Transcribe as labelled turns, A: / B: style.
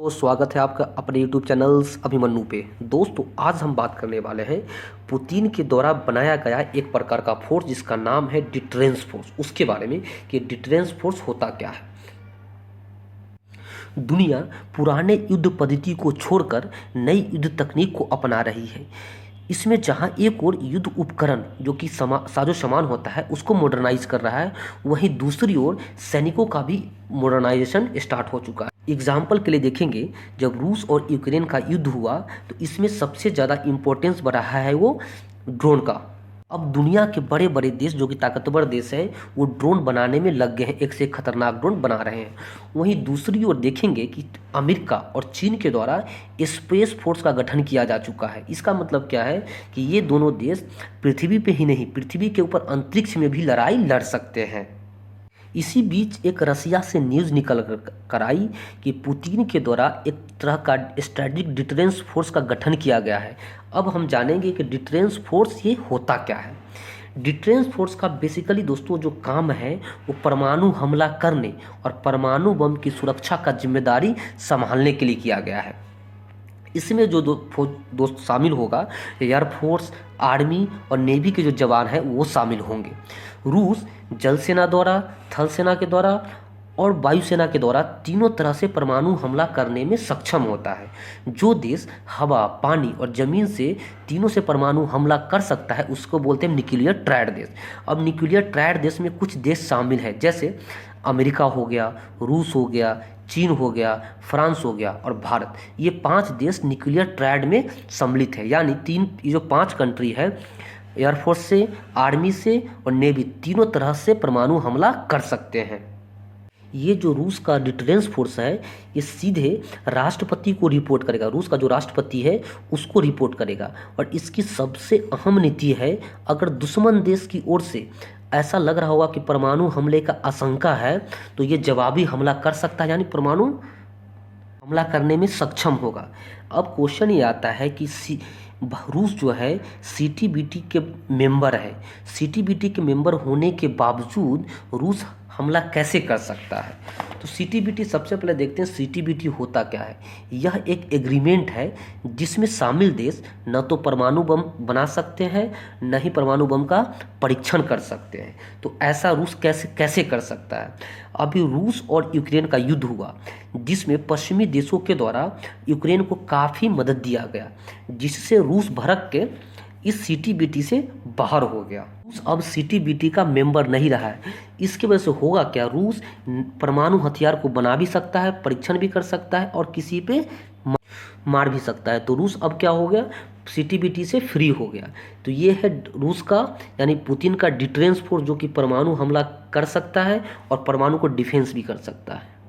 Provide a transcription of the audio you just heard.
A: तो स्वागत है आपका अपने यूट्यूब चैनल्स अभिमन्यु पे। दोस्तों आज हम बात करने वाले हैं पुतिन के द्वारा बनाया गया एक प्रकार का फोर्स जिसका नाम है डिटरेंस फोर्स, उसके बारे में कि डिटरेंस फोर्स होता क्या है। दुनिया पुराने युद्ध पद्धति को छोड़कर नई युद्ध तकनीक को अपना रही है। इसमें जहां एक और युद्ध उपकरण जो कि साजो सामान होता है उसको मॉडर्नाइज कर रहा है, वहीं दूसरी ओर सैनिकों का भी मॉडर्नाइजेशन स्टार्ट हो चुका है। एग्जाम्पल के लिए देखेंगे, जब रूस और यूक्रेन का युद्ध हुआ तो इसमें सबसे ज़्यादा इम्पोर्टेंस बढ़ा है वो ड्रोन का। अब दुनिया के बड़े बड़े देश जो कि ताकतवर देश है वो ड्रोन बनाने में लग गए हैं, एक से एक खतरनाक ड्रोन बना रहे हैं। वहीं दूसरी ओर देखेंगे कि अमेरिका और चीन के द्वारा स्पेस फोर्स का गठन किया जा चुका है। इसका मतलब क्या है कि ये दोनों देश पृथ्वी पे ही नहीं, पृथ्वी के ऊपर अंतरिक्ष में भी लड़ाई लड़ सकते हैं। इसी बीच एक रसिया से न्यूज़ निकल कर आई कि पुतिन के द्वारा एक तरह का स्ट्रेटेजिक डिटरेंस फोर्स का गठन किया गया है। अब हम जानेंगे कि डिटरेंस फोर्स ये होता क्या है। डिटरेंस फोर्स का बेसिकली दोस्तों जो काम है वो परमाणु हमला करने और परमाणु बम की सुरक्षा का जिम्मेदारी संभालने के लिए किया गया है। इसमें जो दोस्त शामिल होगा, एयरफोर्स, आर्मी और नेवी के जो जवान हैं वो शामिल होंगे। रूस जल सेना द्वारा, थल सेना के द्वारा और वायुसेना के द्वारा तीनों तरह से परमाणु हमला करने में सक्षम होता है। जो देश हवा, पानी और ज़मीन से तीनों से परमाणु हमला कर सकता है उसको बोलते हैं न्यूक्लियर ट्रायड देश। अब न्यूक्लियर ट्रायड देश में कुछ देश शामिल हैं, जैसे अमेरिका हो गया, रूस हो गया, चीन हो गया, फ्रांस हो गया और भारत। ये 5 देश न्यूक्लियर ट्रायड में सम्मिलित है। यानी ये जो 5 कंट्री है, एयरफोर्स से, आर्मी से और नेवी तीनों तरह से परमाणु हमला कर सकते हैं। ये जो रूस का डिटरेंस फोर्स है ये सीधे राष्ट्रपति को रिपोर्ट करेगा। रूस का जो राष्ट्रपति है उसको रिपोर्ट करेगा और इसकी सबसे अहम नीति है, अगर दुश्मन देश की ओर से ऐसा लग रहा होगा कि परमाणु हमले का आशंका है तो ये जवाबी हमला कर सकता है, यानी परमाणु हमला करने में सक्षम होगा। अब क्वेश्चन ये आता है कि रूस जो है सीटीबीटी के मेंबर है। सीटीबीटी के मेंबर होने के बावजूद रूस हमला कैसे कर सकता है? तो सीटीबीटी सबसे पहले देखते हैं सीटीबीटी होता क्या है। यह एक एग्रीमेंट है जिसमें शामिल देश न तो परमाणु बम बना सकते हैं न ही परमाणु बम का परीक्षण कर सकते हैं। तो ऐसा रूस कैसे कर सकता है? अभी रूस और यूक्रेन का युद्ध हुआ जिसमें पश्चिमी देशों के द्वारा यूक्रेन को काफ़ी मदद दिया गया, जिससे रूस भड़क के इस सीटीबीटी से बाहर हो गया। रूस अब सीटीबीटी का मेंबर नहीं रहा है। इसकी वजह से होगा क्या, रूस परमाणु हथियार को बना भी सकता है, परीक्षण भी कर सकता है और किसी पे मार भी सकता है। तो रूस अब क्या हो गया, सीटीबीटी से फ्री हो गया। तो ये है रूस का यानी पुतिन का डिटरेंस फोर्स जो कि परमाणु हमला कर सकता है और परमाणु को डिफेंस भी कर सकता है।